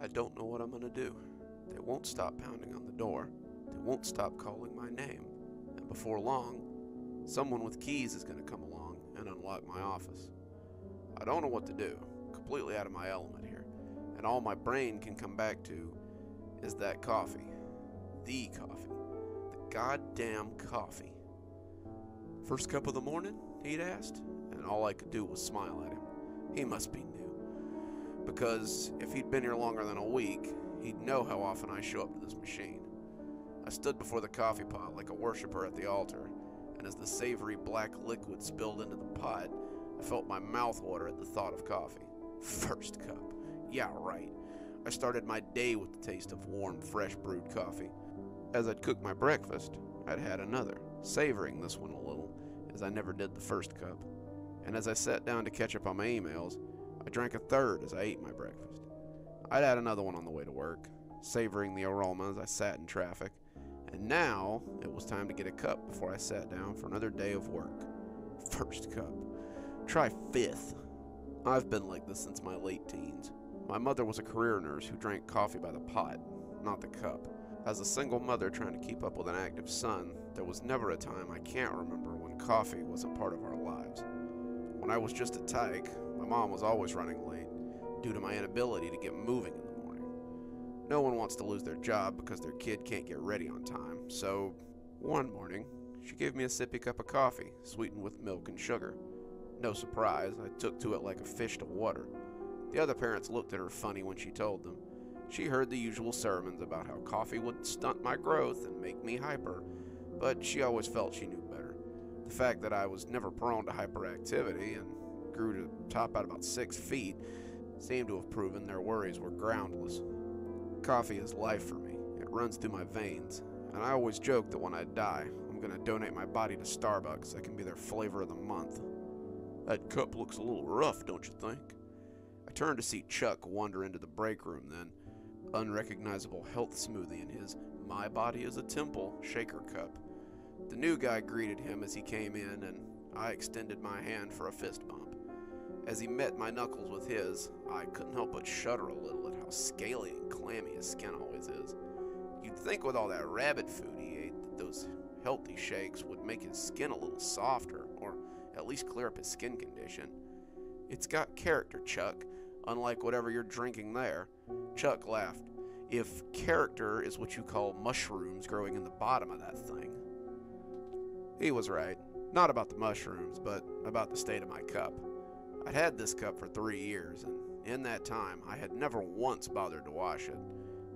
I don't know what I'm gonna do. They won't stop pounding on the door. They won't stop calling my name. And before long, someone with keys is gonna come along and unlock my office. I don't know what to do. Completely out of my element here. And all my brain can come back to is that coffee. The coffee. The goddamn coffee. First cup of the morning? He'd asked, and all I could do was smile at him. He must be new. Because if he'd been here longer than a week, he'd know how often I show up to this machine. I stood before the coffee pot like a worshiper at the altar, and as the savory black liquid spilled into the pot, I felt my mouth water at the thought of coffee. First cup. Yeah, right. I started my day with the taste of warm, fresh brewed coffee. As I'd cooked my breakfast, I'd had another, savoring this one a little, as I never did the first cup. And as I sat down to catch up on my emails, I drank a third as I ate my breakfast. I'd had another one on the way to work, savoring the aroma as I sat in traffic, and now it was time to get a cup before I sat down for another day of work. First cup. Try fifth. I've been like this since my late teens. My mother was a career nurse who drank coffee by the pot, not the cup. As a single mother trying to keep up with an active son, there was never a time I can't remember when coffee wasn't part of our lives. When I was just a tyke, my mom was always running late, due to my inability to get moving in the morning. No one wants to lose their job because their kid can't get ready on time, so one morning, she gave me a sippy cup of coffee, sweetened with milk and sugar. No surprise, I took to it like a fish to water. The other parents looked at her funny when she told them. She heard the usual sermons about how coffee would stunt my growth and make me hyper, but she always felt she knew better. The fact that I was never prone to hyperactivity and grew to top out about 6 feet seemed to have proven their worries were groundless. Coffee is life for me. It runs through my veins, and I always joke that when I die, I'm going to donate my body to Starbucks so I can be their flavor of the month. That cup looks a little rough, don't you think? I turned to see Chuck wander into the break room then, unrecognizable health smoothie in his My Body is a Temple shaker cup. The new guy greeted him as he came in, and I extended my hand for a fist bump. As he met my knuckles with his, I couldn't help but shudder a little at how scaly and clammy his skin always is. You'd think with all that rabbit food he ate that those healthy shakes would make his skin a little softer, or at least clear up his skin condition. It's got character, Chuck, unlike whatever you're drinking there. Chuck laughed. If character is what you call mushrooms growing in the bottom of that thing. He was right. Not about the mushrooms, but about the state of my cup. I'd had this cup for 3 years, and in that time, I had never once bothered to wash it.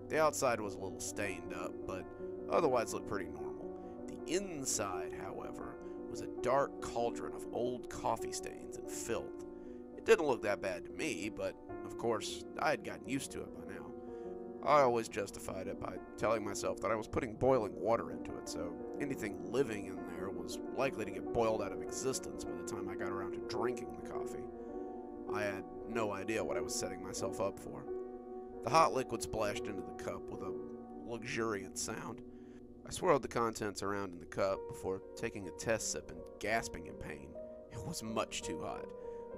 The outside was a little stained up, but otherwise looked pretty normal. The inside, however, was a dark cauldron of old coffee stains and filth. It didn't look that bad to me, but of course, I had gotten used to it by now. I always justified it by telling myself that I was putting boiling water into it, so anything living in there was likely to get boiled out of existence by the time I got around to drinking the coffee. I had no idea what I was setting myself up for. The hot liquid splashed into the cup with a luxuriant sound. I swirled the contents around in the cup before taking a test sip and gasping in pain. It was much too hot,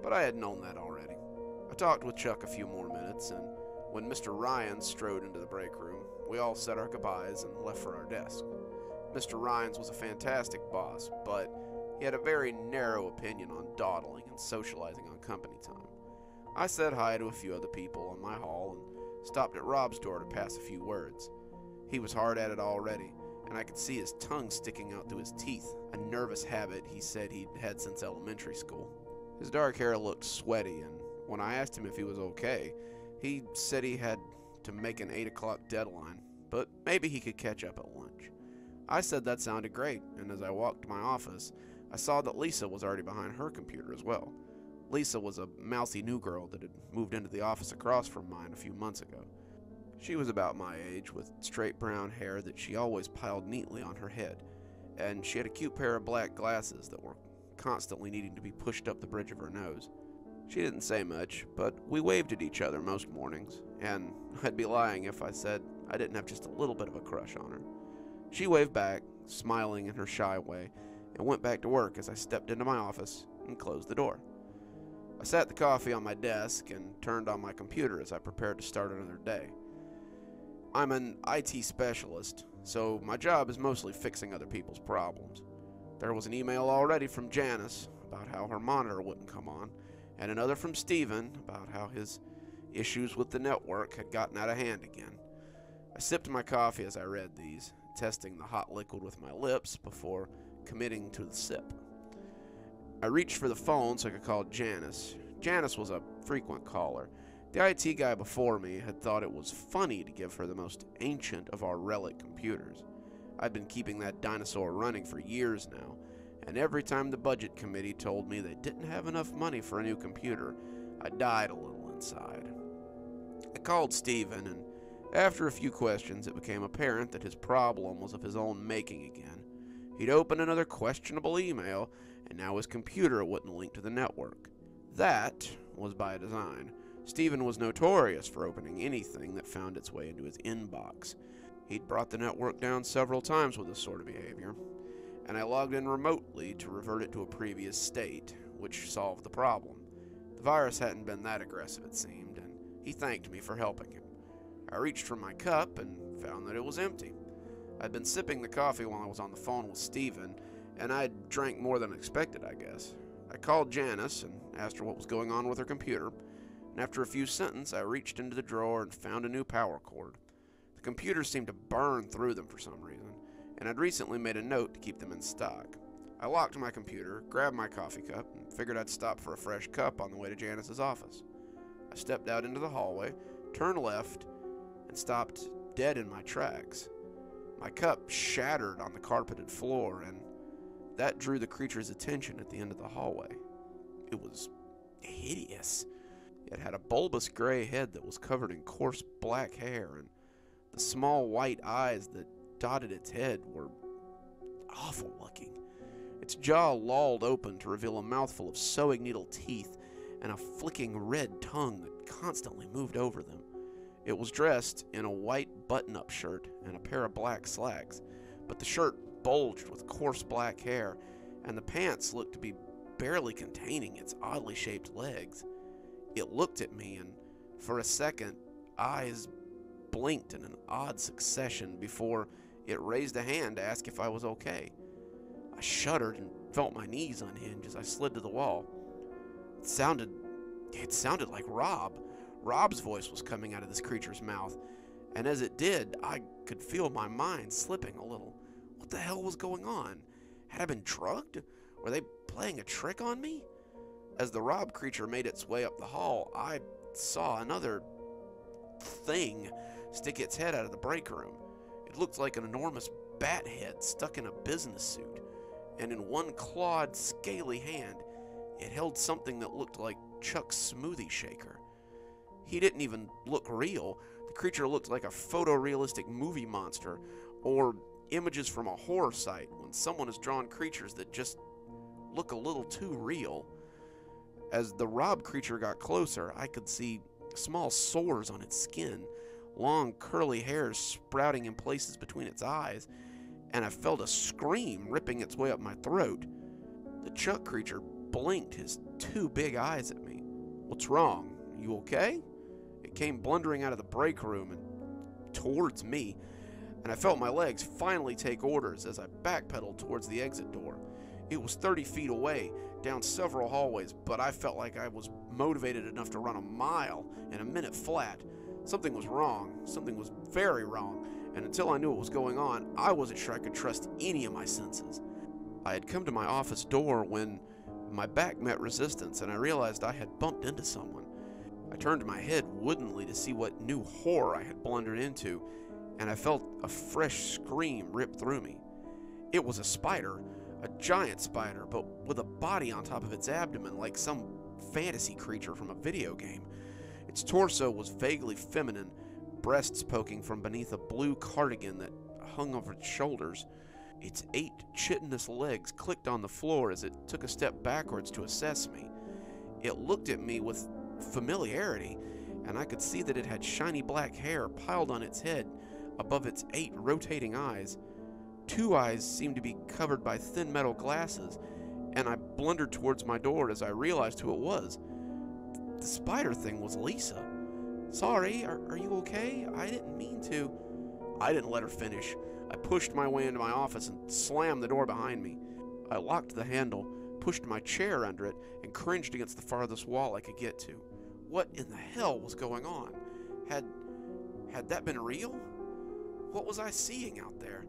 but I had known that already. I talked with Chuck a few more minutes, and when Mr. Ryan strode into the break room, we all said our goodbyes and left for our desk. Mr. Ryan's was a fantastic boss, but he had a very narrow opinion on dawdling and socializing on company time. I said hi to a few other people in my hall and stopped at Rob's door to pass a few words. He was hard at it already, and I could see his tongue sticking out through his teeth, a nervous habit he said he'd had since elementary school. His dark hair looked sweaty, and when I asked him if he was okay, he said he had to make an 8 o'clock deadline, but maybe he could catch up at lunch. I said that sounded great, and as I walked to my office, I saw that Lisa was already behind her computer as well. Lisa was a mousy new girl that had moved into the office across from mine a few months ago. She was about my age, with straight brown hair that she always piled neatly on her head, and she had a cute pair of black glasses that were constantly needing to be pushed up the bridge of her nose. She didn't say much, but we waved at each other most mornings, and I'd be lying if I said I didn't have just a little bit of a crush on her. She waved back, smiling in her shy way, and went back to work as I stepped into my office and closed the door. I sat the coffee on my desk and turned on my computer as I prepared to start another day. I'm an IT specialist, so my job is mostly fixing other people's problems. There was an email already from Janice about how her monitor wouldn't come on, and another from Steven about how his issues with the network had gotten out of hand again. I sipped my coffee as I read these, testing the hot liquid with my lips before committing to the sip. I reached for the phone so I could call Janice. Janice was a frequent caller. The IT guy before me had thought it was funny to give her the most ancient of our relic computers. I'd been keeping that dinosaur running for years now, and every time the budget committee told me they didn't have enough money for a new computer, I died a little inside. I called Steven, and after a few questions, it became apparent that his problem was of his own making again. He'd opened another questionable email, and now his computer wouldn't link to the network. That was by design. Steven was notorious for opening anything that found its way into his inbox. He'd brought the network down several times with this sort of behavior, and I logged in remotely to revert it to a previous state, which solved the problem. The virus hadn't been that aggressive, it seemed, and he thanked me for helping him. I reached for my cup and found that it was empty. I'd been sipping the coffee while I was on the phone with Steven, and I'd drank more than expected, I guess. I called Janice and asked her what was going on with her computer, and after a few sentences, I reached into the drawer and found a new power cord. The computers seemed to burn through them for some reason, and I'd recently made a note to keep them in stock. I locked my computer, grabbed my coffee cup, and figured I'd stop for a fresh cup on the way to Janice's office. I stepped out into the hallway, turned left, and stopped dead in my tracks. My cup shattered on the carpeted floor, and that drew the creature's attention at the end of the hallway. It was hideous. It had a bulbous gray head that was covered in coarse black hair, and the small white eyes that dotted its head were awful looking. Its jaw lolled open to reveal a mouthful of sewing needle teeth and a flicking red tongue that constantly moved over them. It was dressed in a white button-up shirt and a pair of black slacks, but the shirt bulged with coarse black hair, and the pants looked to be barely containing its oddly shaped legs. It looked at me, and for a second, eyes blinked in an odd succession before it raised a hand to ask if I was okay. I shuddered and felt my knees unhinge as I slid to the wall. It sounded like Rob. Rob's voice was coming out of this creature's mouth, and as it did, I could feel my mind slipping a little. What the hell was going on? Had I been drugged? Were they playing a trick on me? As the Rob creature made its way up the hall, I saw another thing stick its head out of the break room. It looked like an enormous bat head stuck in a business suit, and in one clawed, scaly hand, it held something that looked like Chuck's smoothie shaker. He didn't even look real. The creature looked like a photorealistic movie monster, or images from a horror site when someone has drawn creatures that just look a little too real. As the Rob creature got closer, I could see small sores on its skin, long curly hairs sprouting in places between its eyes, and I felt a scream ripping its way up my throat. The Chuck creature blinked his two big eyes at me. "What's wrong? You okay?" It came blundering out of the break room and towards me, and I felt my legs finally take orders as I backpedaled towards the exit door. It was 30 feet away, down several hallways, but I felt like I was motivated enough to run a mile in a minute flat. Something was wrong. Something was very wrong, and until I knew what was going on, I wasn't sure I could trust any of my senses. I had come to my office door when my back met resistance, and I realized I had bumped into someone. I turned my head woodenly to see what new horror I had blundered into, and I felt a fresh scream rip through me. It was a spider, a giant spider, but with a body on top of its abdomen like some fantasy creature from a video game. Its torso was vaguely feminine, breasts poking from beneath a blue cardigan that hung over its shoulders. Its 8 chitinous legs clicked on the floor as it took a step backwards to assess me. It looked at me with familiarity, and I could see that it had shiny black hair piled on its head above its 8 rotating eyes. 2 eyes seemed to be covered by thin metal glasses, and I blundered towards my door as I realized who it was. The spider thing was Lisa. Sorry, are you okay? I didn't mean to. I didn't let her finish. I pushed my way into my office and slammed the door behind me. I locked the handle, pushed my chair under it, and cringed against the farthest wall I could get to. What in the hell was going on? Had that been real? What was I seeing out there?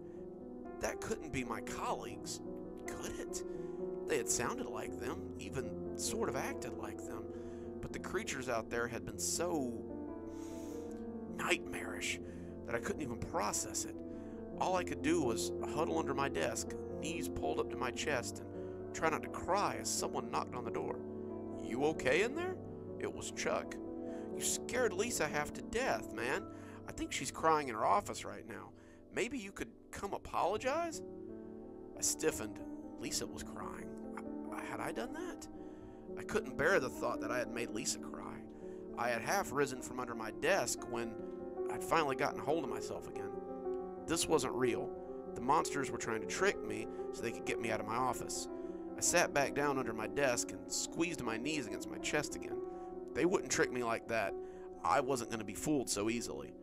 That couldn't be my colleagues, could it? They had sounded like them, even sort of acted like them, but the creatures out there had been so nightmarish that I couldn't even process it. All I could do was huddle under my desk, knees pulled up to my chest, and try not to cry as someone knocked on the door. "You okay in there?" It was Chuck. "You scared Lisa half to death, man. I think she's crying in her office right now. Maybe you could come apologize?" I stiffened. Lisa was crying. Had I done that? I couldn't bear the thought that I had made Lisa cry. I had half risen from under my desk when I'd finally gotten hold of myself again. This wasn't real. The monsters were trying to trick me so they could get me out of my office. I sat back down under my desk and squeezed my knees against my chest again. They wouldn't trick me like that. I wasn't going to be fooled so easily.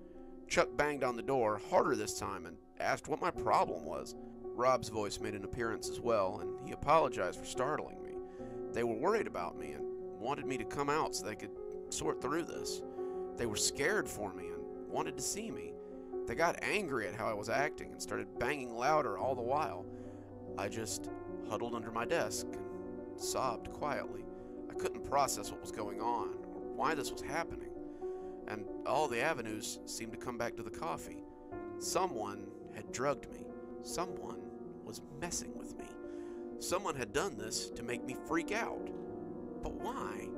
Chuck banged on the door, harder this time, and asked what my problem was. Rob's voice made an appearance as well, and he apologized for startling me. They were worried about me and wanted me to come out so they could sort through this. They were scared for me and wanted to see me. They got angry at how I was acting and started banging louder all the while. I just huddled under my desk and sobbed quietly. I couldn't process what was going on or why this was happening. And all the avenues seemed to come back to the coffee. Someone had drugged me. Someone was messing with me. Someone had done this to make me freak out. But why?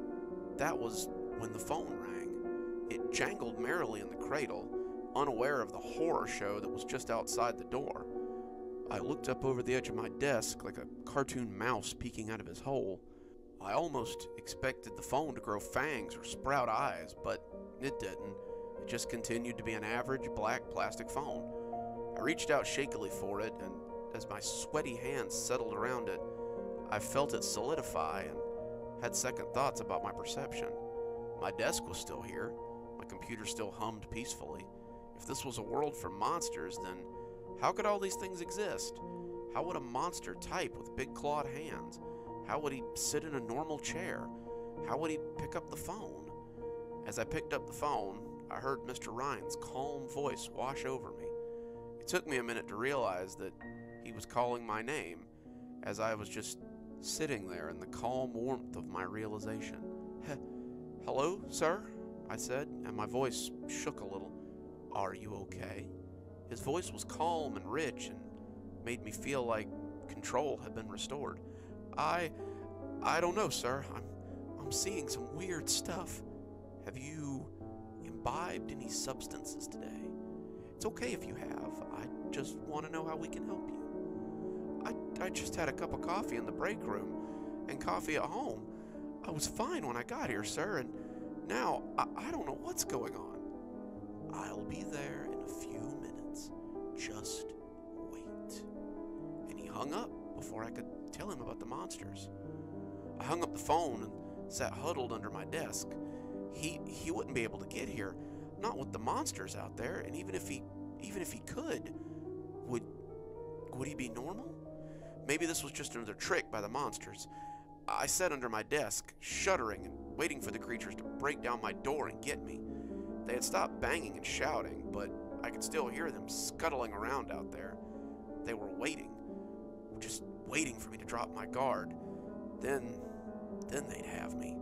That was when the phone rang. It jangled merrily in the cradle, unaware of the horror show that was just outside the door. I looked up over the edge of my desk like a cartoon mouse peeking out of his hole. I almost expected the phone to grow fangs or sprout eyes, but it didn't. It just continued to be an average black plastic phone. I reached out shakily for it, and as my sweaty hands settled around it, I felt it solidify and had second thoughts about my perception. My desk was still here. My computer still hummed peacefully. If this was a world for monsters, then how could all these things exist? How would a monster type with big clawed hands? How would he sit in a normal chair? How would he pick up the phone? As I picked up the phone, I heard Mr. Ryan's calm voice wash over me. It took me a minute to realize that he was calling my name as I was just sitting there in the calm warmth of my realization. "Hello, sir?" I said, and my voice shook a little. "Are you okay?" His voice was calm and rich and made me feel like control had been restored. I don't know, sir. I'm seeing some weird stuff. Have you imbibed any substances today? It's okay if you have. I just want to know how we can help you. I just had a cup of coffee in the break room and coffee at home. I was fine when I got here, sir, and now I don't know what's going on. I'll be there in a few minutes. Just wait. And he hung up before I could tell him about the monsters. I hung up the phone and sat huddled under my desk. He wouldn't be able to get here, not with the monsters out there, and even if he could, would he be normal? Maybe this was just another trick by the monsters. I sat under my desk, shuddering and waiting for the creatures to break down my door and get me. They had stopped banging and shouting, but I could still hear them scuttling around out there. They were waiting, just waiting for me to drop my guard. Then they'd have me.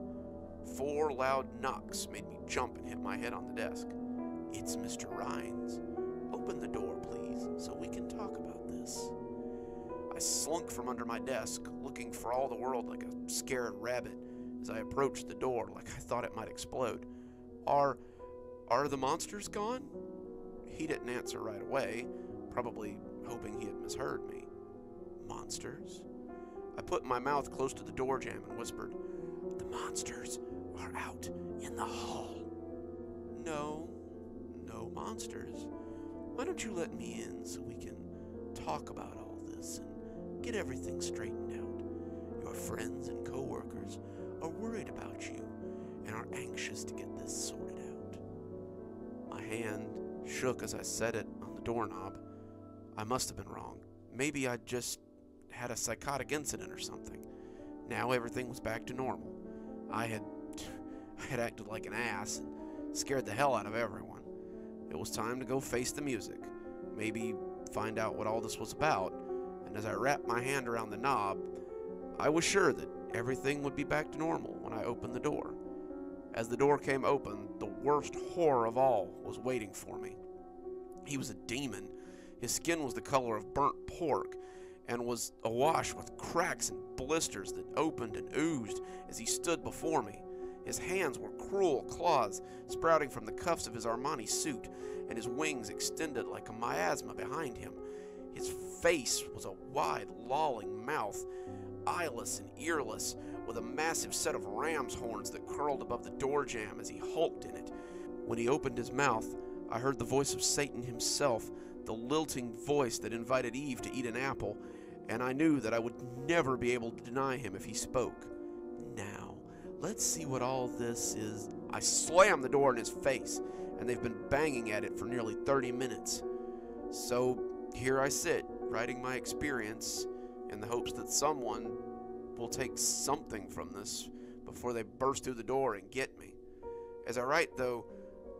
4 loud knocks made me jump and hit my head on the desk. "It's Mr. Rhines. Open the door, please, so we can talk about this." I slunk from under my desk, looking for all the world like a scared rabbit as I approached the door like I thought it might explode. Are the monsters gone?" He didn't answer right away, probably hoping he had misheard me. "Monsters?" I put my mouth close to the door jamb and whispered, "The monsters are out in the hall." No monsters. Why don't you let me in so we can talk about all this and get everything straightened out? Your friends and co-workers are worried about you, and are anxious to get this sorted out. My hand shook as I set it on the doorknob. I must have been wrong. Maybe I just had a psychotic incident or something. Now everything was back to normal. I had acted like an ass and scared the hell out of everyone. It was time to go face the music, maybe find out what all this was about, and as I wrapped my hand around the knob, I was sure that everything would be back to normal when I opened the door. As the door came open, the worst horror of all was waiting for me. He was a demon. His skin was the color of burnt pork and was awash with cracks and blisters that opened and oozed as he stood before me. His hands were cruel claws sprouting from the cuffs of his Armani suit, and his wings extended like a miasma behind him. His face was a wide, lolling mouth, eyeless and earless, with a massive set of ram's horns that curled above the door jamb as he hulked in it. When he opened his mouth, I heard the voice of Satan himself, the lilting voice that invited Eve to eat an apple, and I knew that I would never be able to deny him if he spoke. Now, let's see what all this is. I slammed the door in his face, and they've been banging at it for nearly 30 minutes. So here I sit, writing my experience in the hopes that someone will take something from this before they burst through the door and get me. As I write, though,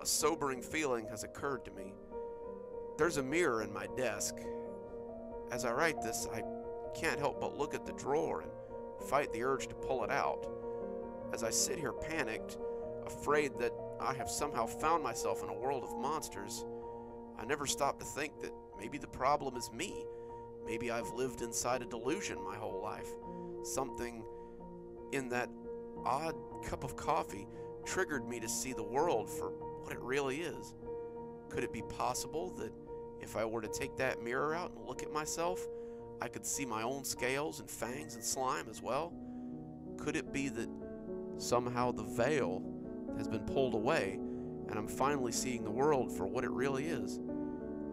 a sobering feeling has occurred to me. There's a mirror in my desk. As I write this, I can't help but look at the drawer and fight the urge to pull it out. As I sit here panicked, afraid that I have somehow found myself in a world of monsters, I never stop to think that maybe the problem is me. Maybe I've lived inside a delusion my whole life. Something in that odd cup of coffee triggered me to see the world for what it really is. Could it be possible that if I were to take that mirror out and look at myself, I could see my own scales and fangs and slime as well? Could it be that somehow the veil has been pulled away and I'm finally seeing the world for what it really is?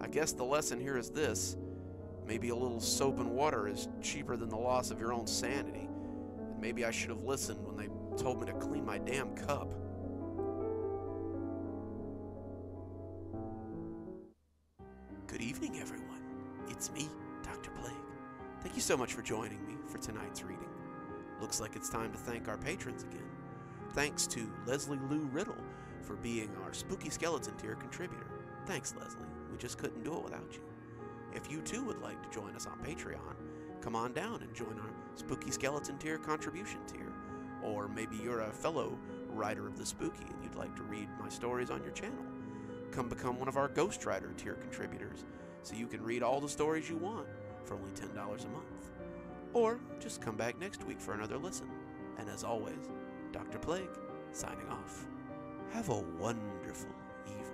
I guess the lesson here is this: maybe a little soap and water is cheaper than the loss of your own sanity, and maybe I should have listened when they told me to clean my damn cup. Good evening, everyone. It's me, Dr. Plague. Thank you so much for joining me for tonight's reading. Looks like it's time to thank our patrons again. Thanks to Leslie Lou Riddle for being our Spooky Skeleton tier contributor. Thanks, Leslie. We just couldn't do it without you. If you too would like to join us on Patreon, come on down and join our Spooky Skeleton tier contribution tier. Or maybe you're a fellow writer of the spooky and you'd like to read my stories on your channel. Come become one of our Ghostwriter tier contributors so you can read all the stories you want for only $10 a month. Or just come back next week for another listen. And as always, Dr. Plague, signing off. Have a wonderful evening.